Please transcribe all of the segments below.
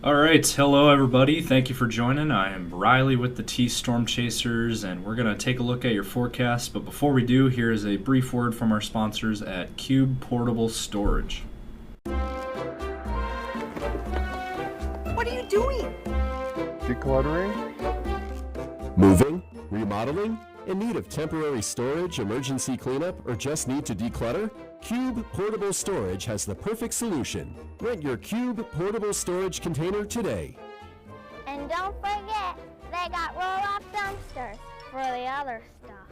All right, hello everybody. Thank you for joining. I am Riley with the T Storm Chasers, and we're going to take a look at your forecast. But before we do, here is a brief word from our sponsors at Cube Portable Storage. What are you doing? Decluttering? Moving? Remodeling? In need of temporary storage, emergency cleanup, or just need to declutter? Cube Portable Storage has the perfect solution. Rent your Cube Portable Storage container today. And don't forget, they got roll-off dumpsters for the other stuff.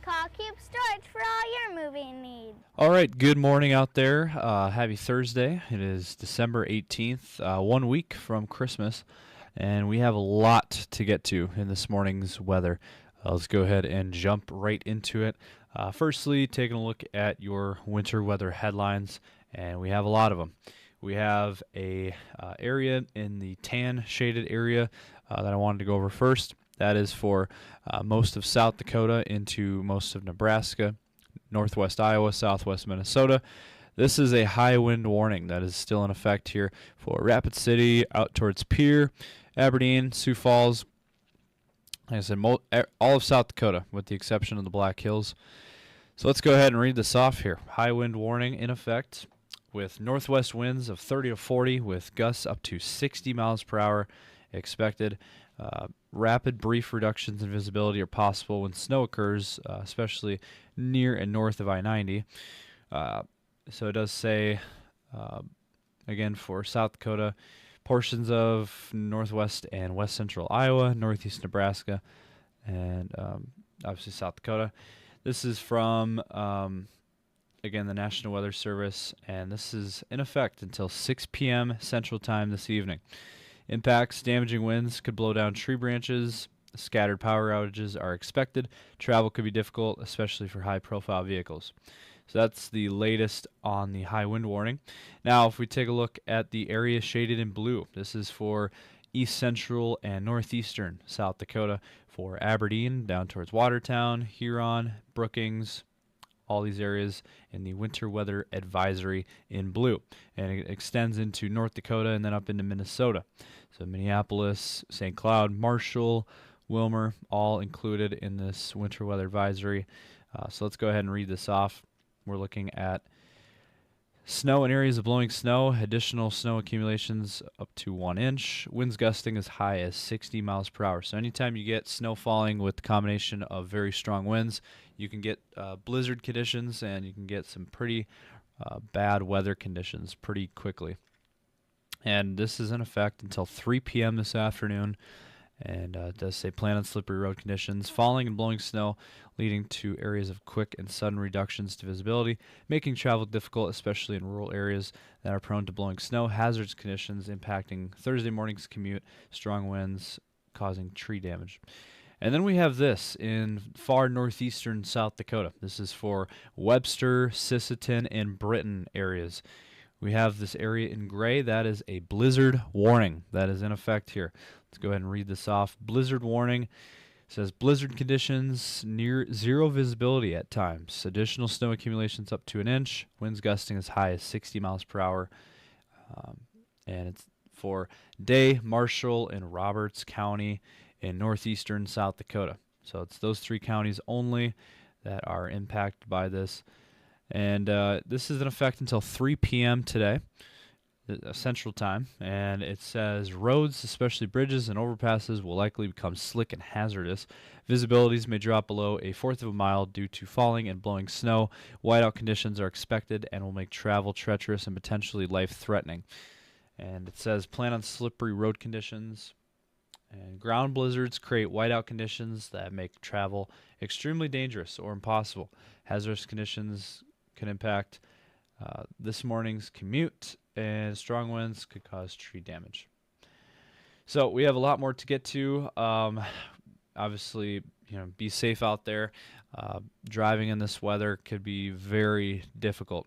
Call Cube Storage for all your moving needs. All right, good morning out there. Happy Thursday. It is December 18th, 1 week from Christmas, and we have a lot to get to in this morning's weather. Let's go ahead and jump right into it. Firstly, taking a look at your winter weather headlines, and we have a lot of them. We have a area in the tan shaded area that I wanted to go over first. That is for most of South Dakota into most of Nebraska, northwest Iowa, southwest Minnesota. This is a high wind warning that is still in effect here for Rapid City, out towards Pierre, Aberdeen, Sioux Falls. Like I said, all of South Dakota with the exception of the Black Hills. So let's go ahead and read this off here. High wind warning in effect with northwest winds of 30 to 40 with gusts up to 60 miles per hour expected. Rapid brief reductions in visibility are possible when snow occurs, especially near and north of I-90. So it does say, again, for South Dakota, portions of northwest and west central Iowa, northeast Nebraska, and obviously South Dakota. This is from, again, the National Weather Service, and this is in effect until 6 p.m. Central Time this evening. Impacts: damaging winds could blow down tree branches. Scattered power outages are expected. Travel could be difficult, especially for high-profile vehicles. So that's the latest on the high wind warning. Now, if we take a look at the area shaded in blue, this is for east central and northeastern South Dakota, for Aberdeen down towards Watertown, Huron, Brookings, all these areas in the winter weather advisory in blue. And it extends into North Dakota and then up into Minnesota. So Minneapolis, St. Cloud, Marshall, Wilmer, all included in this winter weather advisory. So let's go ahead and read this off. We're looking at snow in areas of blowing snow, additional snow accumulations up to 1 inch, winds gusting as high as 60 miles per hour. So anytime you get snow falling with the combination of very strong winds, you can get blizzard conditions and you can get some pretty bad weather conditions pretty quickly. And this is in effect until 3 p.m. this afternoon. And it does say plan on slippery road conditions, falling and blowing snow, leading to areas of quick and sudden reductions to visibility, making travel difficult, especially in rural areas that are prone to blowing snow, hazardous conditions impacting Thursday morning's commute, strong winds causing tree damage. And then we have this in far northeastern South Dakota. This is for Webster, Sisseton, and Britain areas. We have this area in gray. That is a blizzard warning that is in effect here. Let's go ahead and read this off. Blizzard warning. It says blizzard conditions near zero visibility at times. Additional snow accumulations up to 1 inch. Winds gusting as high as 60 miles per hour. And it's for Day, Marshall, and Roberts County in northeastern South Dakota. So it's those 3 counties only that are impacted by this. And this is in effect until 3 p.m. today, Central Time. And it says roads, especially bridges and overpasses, will likely become slick and hazardous. Visibilities may drop below 1/4 of a mile due to falling and blowing snow. Whiteout conditions are expected and will make travel treacherous and potentially life-threatening. And it says plan on slippery road conditions. And ground blizzards create whiteout conditions that make travel extremely dangerous or impossible. Hazardous conditions can impact this morning's commute, and strong winds could cause tree damage. So we have a lot more to get to. Obviously, be safe out there. Driving in this weather could be very difficult.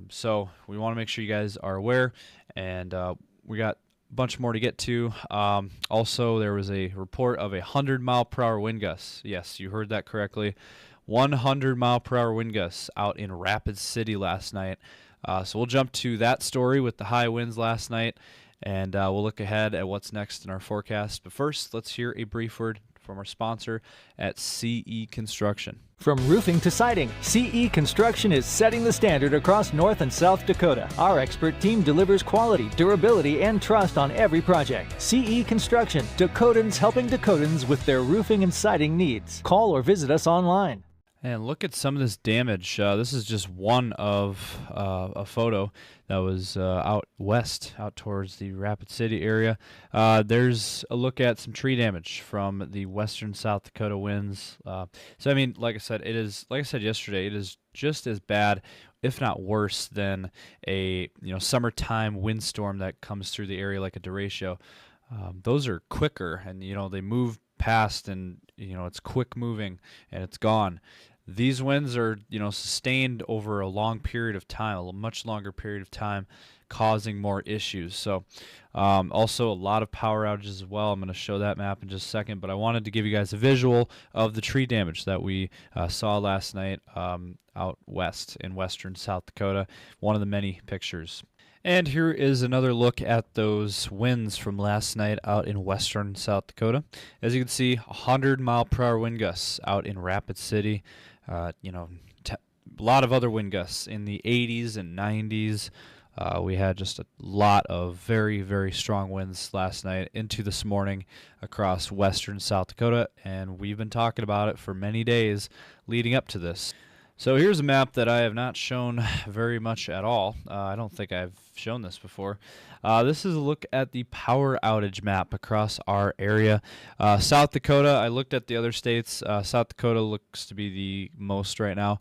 So we want to make sure you guys are aware, and we got a bunch more to get to. Also, there was a report of 100-mile-per-hour wind gusts. Yes, you heard that correctly. 100-mile-per-hour wind gusts out in Rapid City last night. So we'll jump to that story with the high winds last night, and we'll look ahead at what's next in our forecast. But first, let's hear a brief word from our sponsor at CE Construction. From roofing to siding, CE Construction is setting the standard across North and South Dakota. Our expert team delivers quality, durability, and trust on every project. CE Construction, Dakotans helping Dakotans with their roofing and siding needs. Call or visit us online. And look at some of this damage. This is just one of a photo that was out west, out towards the Rapid City area. There's a look at some tree damage from the western South Dakota winds. So I mean, like I said yesterday, it is just as bad, if not worse, than a summertime windstorm that comes through the area like a derecho. Those are quicker, and they move past, and it's quick moving and it's gone. These winds are sustained over a long period of time, a much longer period of time, causing more issues. So also a lot of power outages as well. I'm going to show that map in just a second, but I wanted to give you guys a visual of the tree damage that we saw last night out west in western South Dakota, one of the many pictures. And here is another look at those winds from last night out in western South Dakota. As you can see, 100-mile-per-hour wind gusts out in Rapid City. A lot of other wind gusts in the 80s and 90s. We had just a lot of very, very strong winds last night into this morning across western South Dakota, and we've been talking about it for many days leading up to this. So here's a map that I have not shown very much at all. I don't think I've shown this before. This is a look at the power outage map across our area. South Dakota, I looked at the other states. South Dakota looks to be the most right now.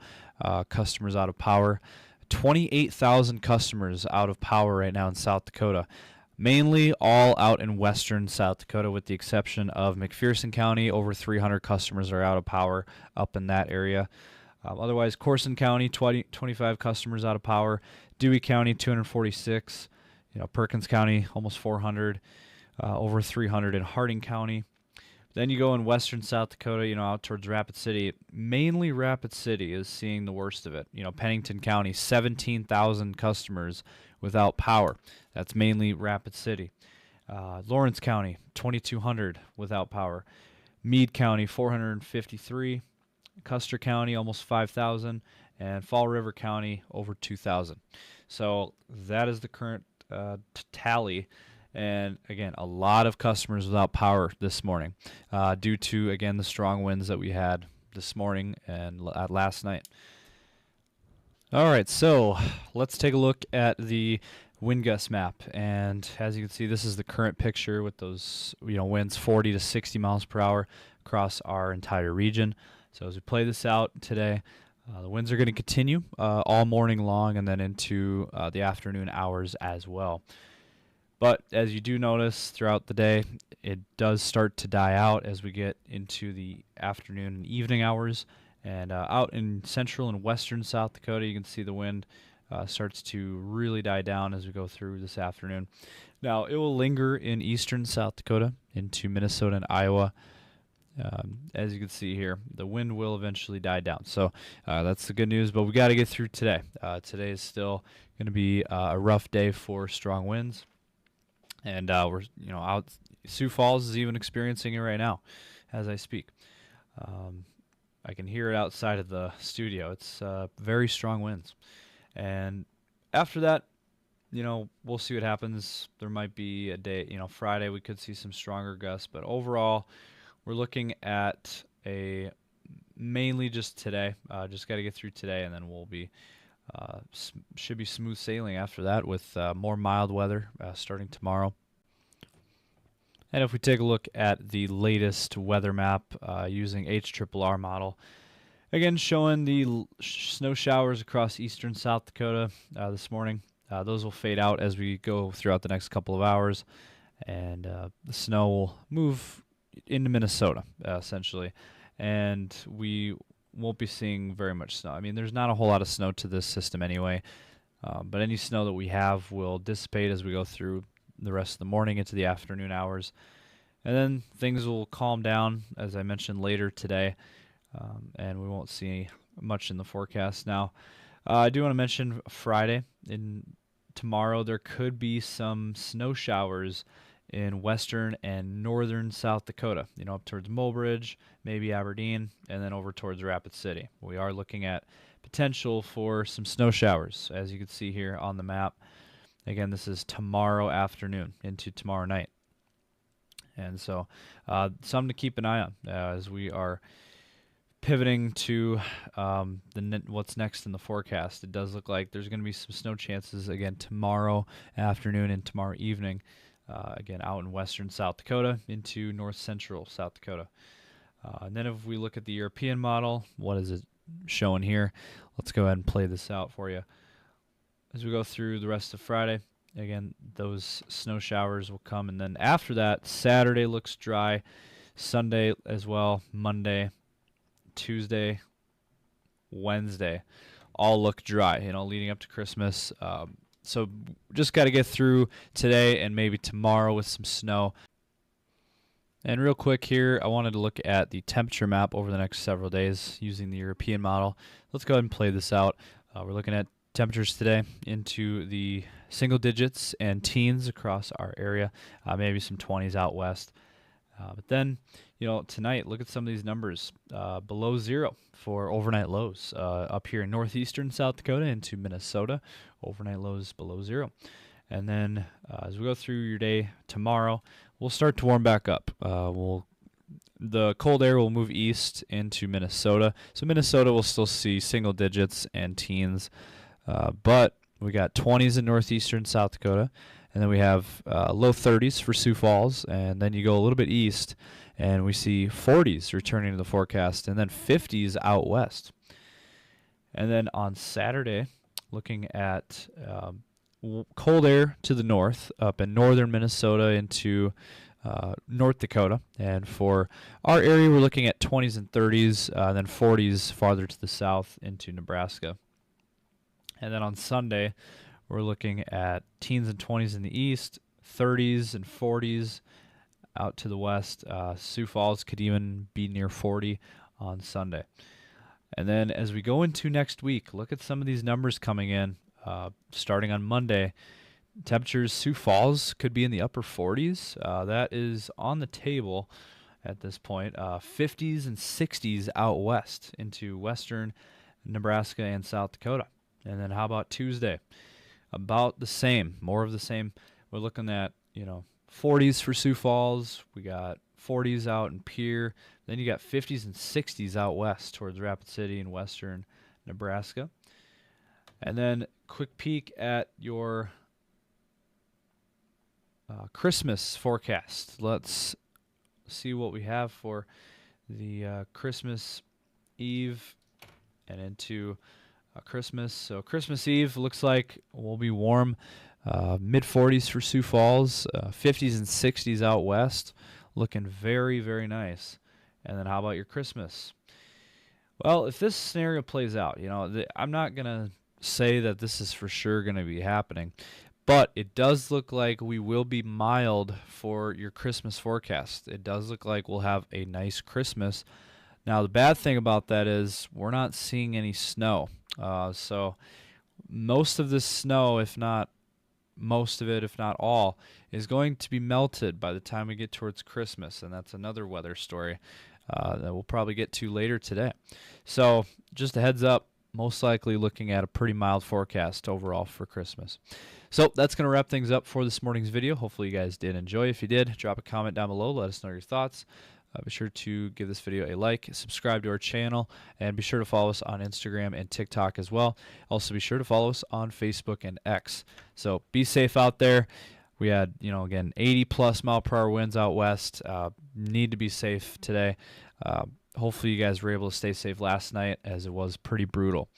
Customers out of power. 28,000 customers out of power right now in South Dakota. Mainly all out in western South Dakota, with the exception of McPherson County. Over 300 customers are out of power up in that area. Otherwise, Corson County, 25 customers out of power. Dewey County, 246. Perkins County, almost 400. Over 300 in Harding County. Then you go in western South Dakota, out towards Rapid City. Mainly Rapid City is seeing the worst of it. Pennington County, 17,000 customers without power. That's mainly Rapid City. Lawrence County, 2,200 without power. Meade County, 453. Custer County, almost 5,000, and Fall River County, over 2,000. So that is the current tally. And again, a lot of customers without power this morning due to, again, the strong winds that we had this morning and last night. All right, so let's take a look at the wind gust map. And as you can see, this is the current picture with those winds 40 to 60 miles per hour across our entire region. So as we play this out today, the winds are going to continue all morning long and then into the afternoon hours as well. But as you do notice throughout the day, it does start to die out as we get into the afternoon and evening hours. And out in central and western South Dakota, you can see the wind starts to really die down as we go through this afternoon. Now, it will linger in eastern South Dakota into Minnesota and Iowa. As you can see here, the wind will eventually die down. So that's the good news, but we got to get through today. Today is still going to be a rough day for strong winds. And we're out. Sioux Falls is even experiencing it right now as I speak. I can hear it outside of the studio. It's very strong winds. And after that, we'll see what happens. There might be a day, Friday we could see some stronger gusts, but overall we're looking at a mainly just today. Just got to get through today, and then we'll be should be smooth sailing after that with more mild weather starting tomorrow. And if we take a look at the latest weather map using HRRR model, again showing the snow showers across eastern South Dakota this morning. Those will fade out as we go throughout the next couple of hours, and the snow will move into Minnesota, essentially, and we won't be seeing very much snow. I mean, there's not a whole lot of snow to this system anyway, but any snow that we have will dissipate as we go through the rest of the morning into the afternoon hours, and then things will calm down, as I mentioned, later today, and we won't see much in the forecast now. I do want to mention Friday. Tomorrow there could be some snow showers in western and northern South Dakota, up towards Mulbridge, maybe Aberdeen, and then over towards Rapid City. We are looking at potential for some snow showers, as you can see here on the map. Again, this is tomorrow afternoon into tomorrow night. And so something to keep an eye on as we are pivoting to what's next in the forecast. It does look like there's going to be some snow chances again tomorrow afternoon and tomorrow evening. Again, out in western South Dakota into north central South Dakota. And then if we look at the European model, what is it showing here? Let's go ahead and play this out for you. As we go through the rest of Friday, again, those snow showers will come. And then after that, Saturday looks dry. Sunday as well. Monday, Tuesday, Wednesday, all look dry, leading up to Christmas. So just got to get through today and maybe tomorrow with some snow. And real quick here, I wanted to look at the temperature map over the next several days using the European model. Let's go ahead and play this out. We're looking at temperatures today into the single digits and teens across our area, maybe some 20s out west. But then, tonight, look at some of these numbers. Below zero for overnight lows up here in northeastern South Dakota into Minnesota. Overnight lows below zero. And then as we go through your day tomorrow, we'll start to warm back up. The cold air will move east into Minnesota. So Minnesota will still see single digits and teens. But we got 20s in northeastern South Dakota. And then we have low 30s for Sioux Falls. And then you go a little bit east, and we see 40s returning to the forecast, and then 50s out west. And then on Saturday, looking at cold air to the north, up in northern Minnesota into North Dakota. And for our area, we're looking at 20s and 30s, then 40s farther to the south into Nebraska. And then on Sunday, we're looking at teens and 20s in the east, 30s and 40s out to the west. Sioux Falls could even be near 40 on Sunday. And then as we go into next week, look at some of these numbers coming in. Starting on Monday, temperatures, Sioux Falls could be in the upper 40s. That is on the table at this point. 50s and 60s out west into western Nebraska and South Dakota. And then how about Tuesday? About the same, more of the same. We're looking at, 40s for Sioux Falls. We got 40s out in Pierre. Then you got 50s and 60s out west towards Rapid City and western Nebraska. And then quick peek at your Christmas forecast. Let's see what we have for the Christmas Eve and into Christmas. So Christmas Eve looks like will be warm. Mid 40s for Sioux Falls, 50s and 60s out west, looking very, very nice. And then how about your Christmas? Well, if this scenario plays out, I'm not going to say that this is for sure going to be happening, but it does look like we will be mild for your Christmas forecast. It does look like we'll have a nice Christmas. Now, the bad thing about that is we're not seeing any snow. So most of this snow, if not most of it, if not all, is going to be melted by the time we get towards Christmas, and that's another weather story that we'll probably get to later today. So just a heads up, most likely looking at a pretty mild forecast overall for Christmas. So that's going to wrap things up for this morning's video. Hopefully you guys did enjoy. If you did, drop a comment down below. Let us know your thoughts. Be sure to give this video a like, subscribe to our channel, and be sure to follow us on Instagram and TikTok as well. Also, be sure to follow us on Facebook and X. So be safe out there. We had, again, 80-plus mile-per-hour winds out west. Need to be safe today. Hopefully you guys were able to stay safe last night, as it was pretty brutal.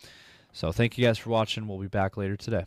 So thank you guys for watching. We'll be back later today.